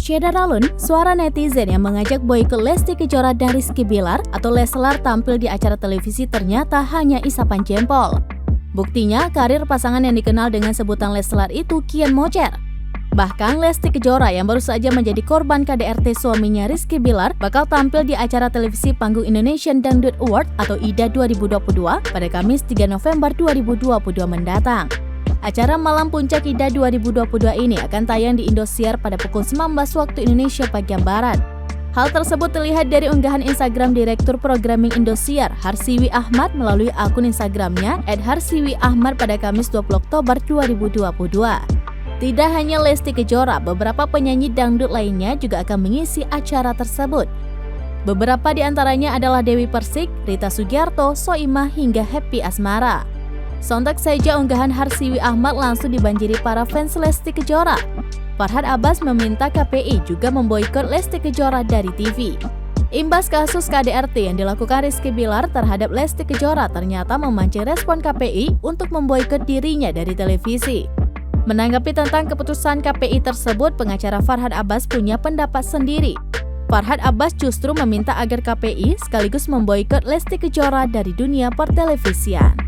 Syedaralun, suara netizen yang mengajak boikot Lesti Kejora dan Rizky Bilar atau Leslar tampil di acara televisi ternyata hanya isapan jempol. Buktinya, karir pasangan yang dikenal dengan sebutan Leslar itu kian mocer. Bahkan Lesti Kejora yang baru saja menjadi korban KDRT suaminya Rizky Bilar bakal tampil di acara televisi panggung Indonesian Dangdut Award atau IDA 2022 pada Kamis 3 November 2022 mendatang. Acara Malam Puncak IDA 2022 ini akan tayang di Indosiar pada pukul 19 waktu Indonesia bagian Barat. Hal tersebut terlihat dari unggahan Instagram Direktur Programming Indosiar, Harsiwi Ahmad melalui akun Instagramnya @harsiwiahmad pada Kamis 20 Oktober 2022. Tidak hanya Lesti Kejora, beberapa penyanyi dangdut lainnya juga akan mengisi acara tersebut. Beberapa di antaranya adalah Dewi Persik, Rita Sugiarto, Soimah hingga Happy Asmara. Sontak saja unggahan Harsiwi Ahmad langsung dibanjiri para fans Lesti Kejora. Farhad Abbas meminta KPI juga memboikot Lesti Kejora dari TV. Imbas kasus KDRT yang dilakukan Rizky Bilar terhadap Lesti Kejora ternyata memancing respon KPI untuk memboikot dirinya dari televisi. Menanggapi tentang keputusan KPI tersebut, pengacara Farhad Abbas punya pendapat sendiri. Farhad Abbas justru meminta agar KPI sekaligus memboikot Lesti Kejora dari dunia pertelevisian.